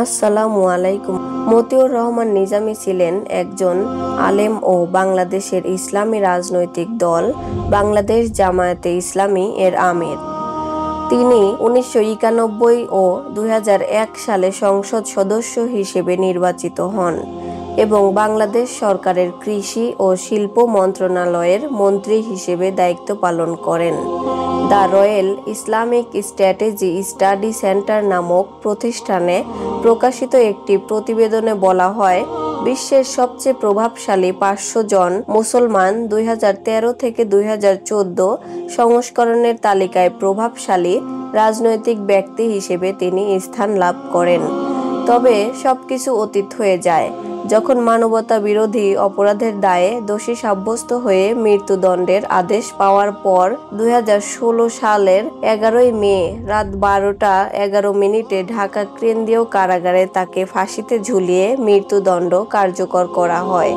আসসালামু আলাইকুম। মতিউর রহমান নিজামী ছিলেন একজন আলেম ও বাংলাদেশের ইসলামী রাজনৈতিক দল বাংলাদেশ জামায়াতে ইসলামী এর আমির। তিনি 1991 ও 2001 সালে সংসদ সদস্য হিসেবে নির্বাচিত হন এবং বাংলাদেশ সরকারের কৃষি ও শিল্প মন্ত্রণালয়ের মন্ত্রী হিসেবে দায়িত্ব পালন করেন। The royal Islamic strategy study centre নামক প্রতিষ্ঠানে প্রকাশিত একটি প্রতিবেদনে বলা হয়, বিশ্বের সবচেয়ে প্রভাবশালী 500 জন মুসলমান 2013 থেকে 2014 সংস্করণের তালিকায় প্রভাবশালী রাজনৈতিক ব্যক্তি হিসেবে তিনি স্থান লাভ করেন। তবে সবকিছু অতীত হয়ে যায় যখন মানবতা বিরোধী অপরাধের দায়ে দোষী সাব্যস্ত হয়ে মৃত্যুদণ্ডের আদেশ পাওয়ার পর 2016 সালের 11 মে রাত 12:11 ঢাকা কেন্দ্রীয় কারাগারে তাকে ফাঁসিতে ঝুলিয়ে মৃত্যুদণ্ড কার্যকর করা হয়।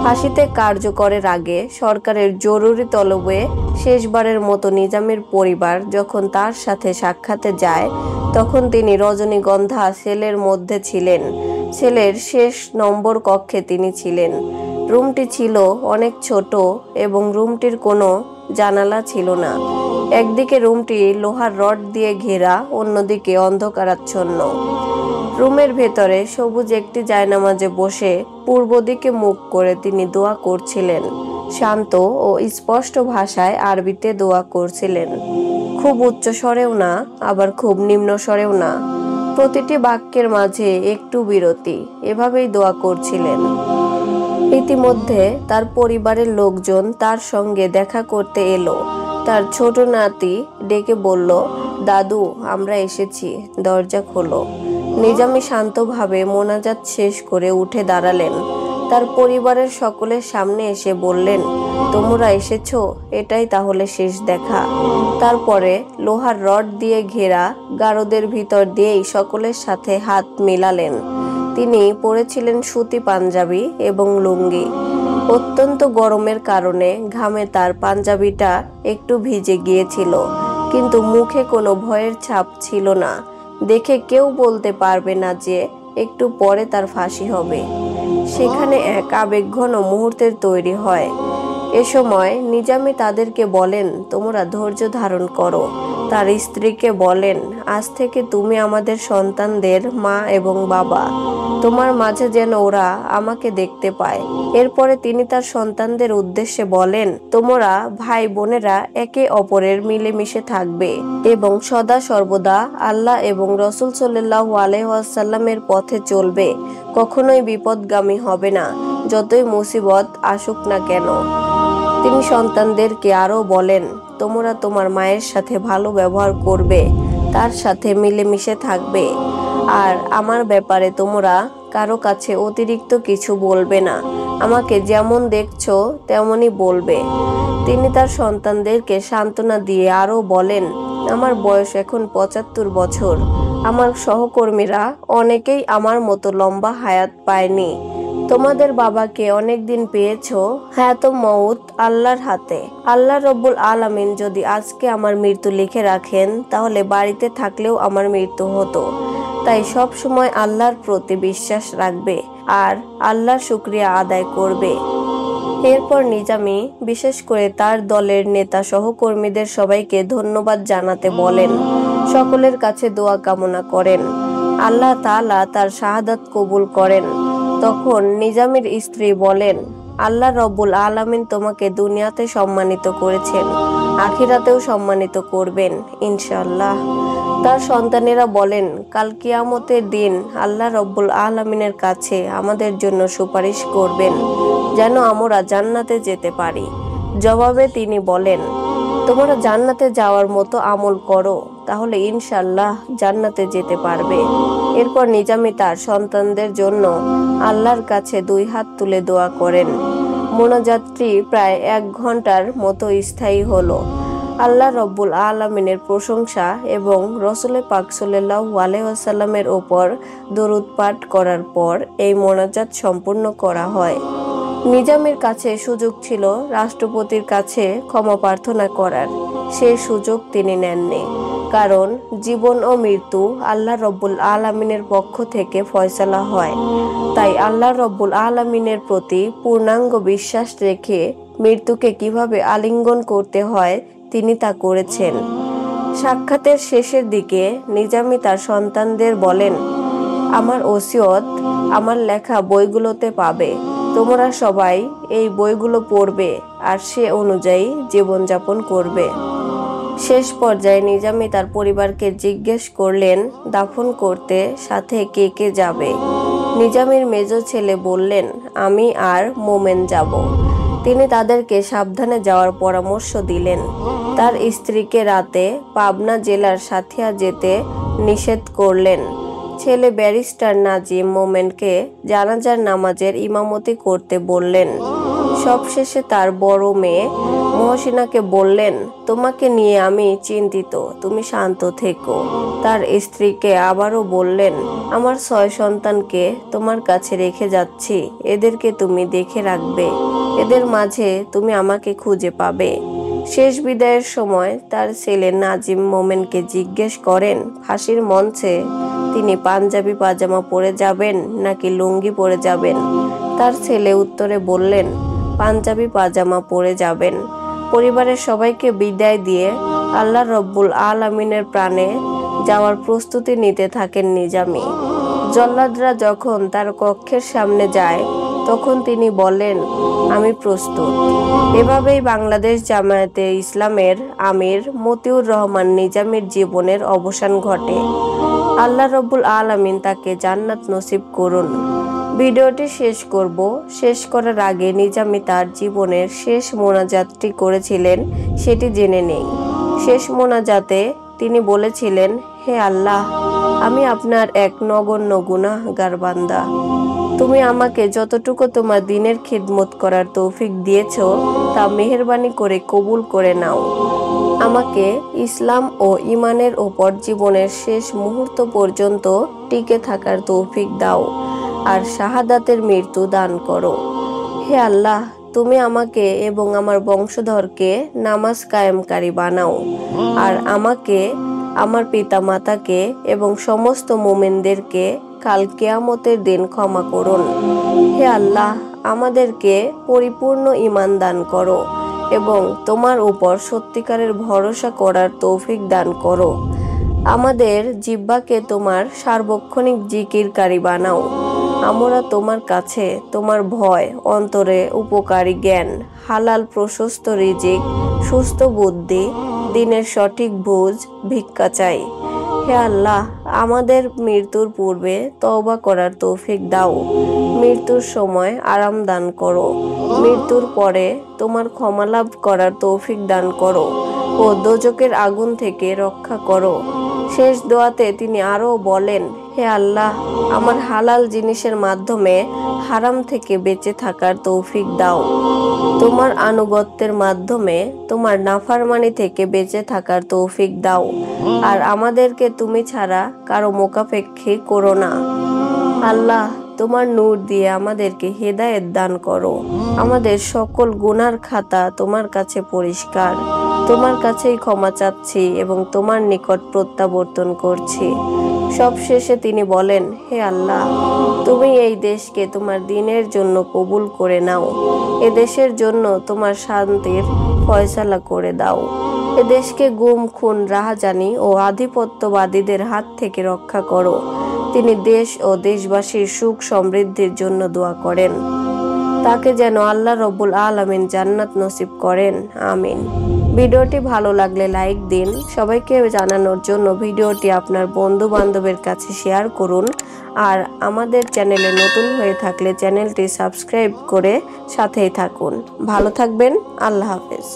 ফাঁসিতে কার্যকরের আগে সরকারের জরুরি তলবে শেষবারের মতো নিজামীর পরিবার যখন তার সাথে সাক্ষাতে যায়, তখন তিনি রজনীগন্ধা সেলের মধ্যে ছিলেন। সেলের শেষ নম্বর কক্ষে তিনি ছিলেন। রুমটি ছিল অনেক ছোট এবং রুমটির কোনো জানালা ছিল না। একদিকে রুমটি লোহার রড দিয়ে ঘেরা, অন্যদিকে অন্ধকারাচ্ছন্ন। রুমের ভেতরে সবুজ একটি জায়নামাজে বসে পূর্ব দিকে মুখ করে তিনি দোয়া করছিলেন। শান্ত ও স্পষ্ট ভাষায় আরবিতে দোয়া করছিলেন। খুব উচ্চ স্বরেও না, আবার খুব নিম্ন স্বরেও না। প্রতিটি বাক্যের মাঝে একটু বিরতি, এভাবেই দোয়া করছিলেন। ইতিমধ্যে তার পরিবারের লোকজন তার সঙ্গে দেখা করতে এলো। তার ছোট নাতি ডেকে বলল, দাদু, আমরা এসেছি, দরজা খোলো। নিজামী শান্তভাবে মোনাজাত শেষ করে উঠে দাঁড়ালেন। তার পরিবারের সকলের সামনে এসে বললেন, তোমরা এসেছো, এটাই তাহলে শেষ দেখা। তারপরে লোহার রড দিয়ে ঘেরা গারদের ভিতর দিয়েই সকলের সাথে হাত মিলালেন। তিনি পরেছিলেন সুতি পাঞ্জাবি এবং লুঙ্গি। অত্যন্ত গরমের কারণে ঘামে তার পাঞ্জাবিটা একটু ভিজে গিয়েছিল, কিন্তু মুখে কোনো ভয়ের ছাপ ছিল না। দেখে কেউ বলতে পারবে না যে একটু পরে তার ফাঁসি হবে। সেখানে এক আবেগঘন মুহূর্তের তৈরি হয়। এ সময় নিজামী তাদেরকে বলেন, তোমরা ধৈর্য ধারণ করো। তার স্ত্রীকে বলেন, আজ থেকে তুমি আমাদের সন্তানদের মা এবং বাবা। তোমার মাঝে যেন ওরা আমাকে দেখতে পায়। এরপরে তিনি তার সন্তানদের উদ্দেশ্যে বলেন, তোমরা ভাই বোনেরা একে অপরের মিলেমিশে থাকবে এবং সদা সর্বদা আল্লাহ এবং রাসূল সাল্লাল্লাহু আলাইহি ওয়াসাল্লামের পথে চলবে। কখনোই বিপদগামী হবে না, যতই মুসিবত আসুক না কেন। তিনি সন্তানদেরকে আরও বলেন, তোমরা তোমার মায়ের সাথে ভালো ব্যবহার করবে, তার সাথে মিলেমিশে থাকবে, আর আমার ব্যাপারে তোমরা কারো কাছে অতিরিক্ত কিছু বলবে না। আমাকে যেমন দেখছো তেমনই বলবে। তিনি তার সন্তানদেরকে সান্ত্বনা দিয়ে আরও বলেন, আমার বয়স এখন 75 বছর। আমার সহকর্মীরা অনেকেই আমার মতো লম্বা হায়াত পায়নি। তোমাদের বাবাকে অনেকদিন পেয়েছো। হায়াতুম মউত আল্লাহর হাতে। আল্লাহ রব্বুল আলামিন যদি আজকে আমার মৃত্যু লিখে রাখেন, তাহলে বাড়িতে থাকলেও আমার মৃত্যু হতো। তাই সব সময় আল্লাহর প্রতি বিশ্বাস রাখবে আর আল্লাহর শুকরিয়া আদায় করবে। এরপর নিজামী বিশেষ করে তার দলের নেতা সহকর্মীদের সবাইকে ধন্যবাদ জানাতে বলেন। সকলের কাছে দোয়া কামনা করেন। আল্লাহ তাআলা তার শাহাদাত কবুল করেন। তখন নিজামীর স্ত্রী বলেন, আল্লাহ রব্বুল আলামিন তোমাকে দুনিয়াতে সম্মানিত করেছেন, আখিরাতেও সম্মানিত করবেন ইনশাআল্লাহ। তার সন্তানেরা বলেন, কাল কিয়ামতের দিন আল্লাহ রব্বুল আলামিনের কাছে আমাদের জন্য সুপারিশ করবেন যেন আমরা জান্নাতে যেতে পারি। জবাবে তিনি বলেন, তোমরা জান্নাতে যাওয়ার মতো আমল করো, তাহলে ইনশাআল্লাহ জান্নাতে যেতে পারবে। এরপর নিজামী তার সন্তানদের জন্য আল্লাহর কাছে 2 হাত তুলে দোয়া করেন। মোনাজাতটি প্রায় 1 ঘন্টার মতো স্থায়ী হলো। আল্লাহ রব্বুল আলামিনের প্রশংসা এবং রাসূল পাক সাল্লাল্লাহু আলাইহি ওয়াসাল্লামের ওপর দরুদ পাঠ করার পর এই মোনাজাত সম্পূর্ণ করা হয়। নিজামীর কাছে সুযোগ ছিল রাষ্ট্রপতির কাছে ক্ষমা প্রার্থনা করার, সেই সুযোগ তিনি নেননি। কারণ জীবন ও মৃত্যু আল্লাহ রব্বুল আলামিনের পক্ষ থেকে ফয়সালা হয়। তাই আল্লাহ রব্বুল আলামিনের প্রতি পূর্ণাঙ্গ বিশ্বাস রেখে মৃত্যুকে কিভাবে আলিঙ্গন করতে হয় তিনি তা করেছেন। সাক্ষাতের শেষের দিকে নিজামী তার সন্তানদের বলেন, আমার ওসিয়ত আমার লেখা বইগুলোতে পাবে, তোমরা সবাই এই বইগুলো পড়বে আর সে অনুযায়ী জীবনযাপন করবে। শেষ পর্যায়ে নিজামী তার পরিবারকে জিজ্ঞেস করলেন দাফন করতে সাথে কে কে যাবে। নিজামীর মেজ ছেলে বললেন, আমি আর মোমেন যাব। তিনি তাদেরকে সাবধানে যাওয়ার পরামর্শ দিলেন। তার স্ত্রীকে রাতে পাবনা জেলার সাথিয়া যেতে নিষেধ করলেন। ছেলে ব্যারিস্টার নাজিম মোমেনকে জানাজার নামাজের ইমামতি করতে বললেন। সবশেষে তার বড় মেয়ে মহসিনাকে বললেন, তোমাকে নিয়ে আমি চিন্তিত, তুমি শান্ত থেকো। তার স্ত্রীকে আবারও বললেন, আমার 6 সন্তানকে তোমার কাছে রেখে যাচ্ছি, এদেরকে তুমি দেখে রাখবে, এদের মাঝে তুমি আমাকে খুঁজে পাবে। শেষ বিদায়ের সময় তার ছেলে নাজিম মোমেনকে জিজ্ঞেস করেন, ফাঁসির মঞ্চে তিনি পাঞ্জাবি পাজামা পরে যাবেন নাকি লুঙ্গি পরে যাবেন। তার ছেলে উত্তরে বললেন, পাঞ্জাবি পাজামা পরে যাবেন। পরিবারের সবাইকে বিদায় দিয়ে আল্লাহ রব্বুল আলামিনের প্রাণে যাওয়ার প্রস্তুতি নিতে থাকেন নিজামী। জল্লাদরা যখন তার কক্ষের সামনে যায় তখন তিনি বলেন, আমি প্রস্তুত। এভাবেই বাংলাদেশ জামায়াতে ইসলামের আমির মতিউর রহমান নিজামীর জীবনের অবসান ঘটে। আল্লাহ রব্বুল আলামিন তাকে জান্নাত নসিব করুন। ভিডিওটি শেষ করার আগে নিজামী তার জীবনের শেষ মোনাজাতটি করেছিলেন সেটি জেনে নেই। শেষ মোনাজাতে তিনি বলেছিলেন, হে আল্লাহ, আমি আপনার এক নগণ্য গুনাহগার বান্দা। তুমি আমাকে যতটুকু তোমার দ্বীনের খিদমত করার তৌফিক দিয়েছো তা মেহেরবানি করে কবুল করে নাও। আমাকে ইসলাম ও ঈমানের ওপর জীবনের শেষ মুহূর্ত পর্যন্ত টিকে থাকার তৌফিক দাও আর শাহাদাতের মৃত্যু দান করো। হে আল্লাহ, তুমি আমাকে এবং আমার বংশধরকে নামাজ কায়েমকারী বানাও আর আমাকে, আমার পিতা মাতাকে এবং সমস্ত মুমিনদেরকে কাল কিয়ামতের দিন ক্ষমা করুন। হে আল্লাহ, আমাদেরকে পরিপূর্ণ ঈমান দান করো এবং তোমার উপর সত্যিকারের ভরসা করার তৌফিক দান করো। আমাদের জিহ্বাকে তোমার সার্বক্ষণিক জিকিরকারী বানাও। আমরা তোমার কাছে তোমার ভয়, অন্তরে উপকারী জ্ঞান, হালাল প্রশস্ত রিজিক, সুস্থ বুদ্ধি, দিনের সঠিক বুঝ ভিক্ষা চাই। হে আল্লাহ, আমাদের মৃত্যুর পূর্বে তওবা করার তৌফিক দাও। মৃত্যুর সময় আরাম দান করো। মৃত্যুর পরে তোমার ক্ষমা লাভ করার তৌফিক দান করো ও দোজকের আগুন থেকে রক্ষা করো। শেষ দোয়াতে তিনি আরও বলেন, হে আল্লাহ, আমার হালাল জিনিসের মাধ্যমে হারাম থেকে বেঁচে থাকার তৌফিক দাও। তোমার আনুগত্যের মাধ্যমে তোমার নাফরমানি থেকে বেঁচে থাকার তৌফিক দাও আর আমাদেরকে তুমি ছাড়া কারো মোকাপেক্ষী করো না। আল্লাহ, তোমার নূর দিয়ে আমাদেরকে হেদায়েত দান করো। আমাদের সকল গুনার খাতা তোমার কাছে পরিষ্কার। তোমার কাছেই ক্ষমা চাচ্ছি এবং তোমার নিকট প্রত্যাবর্তন করছি। সবশেষে তিনি বলেন, হে আল্লাহ, তুমি এই দেশকে তোমার দ্বীনের জন্য কবুল করে নাও। এ দেশের জন্য তোমার শান্তির ফয়সালা করে দাও। এ দেশকে গুম, খুন, রাহাজানি ও আধিপত্যবাদীদের হাত থেকে রক্ষা করো। তিনি দেশ ও দেশবাসীর সুখ সমৃদ্ধির জন্য দোয়া করেন। তাকে যেন আল্লাহ রব্বুল আলামিন জান্নাত নসিব করেন, আমিন। ভিডিওটি ভালো লাগলে লাইক দিন। সবাইকে জানানোর জন্য ভিডিওটি আপনার বন্ধু বান্ধবের কাছে শেয়ার করুন আর আমাদের চ্যানেলে নতুন হয়ে থাকলে চ্যানেলটি সাবস্ক্রাইব করে সাথেই থাকুন। ভালো থাকবেন। আল্লাহ হাফেজ।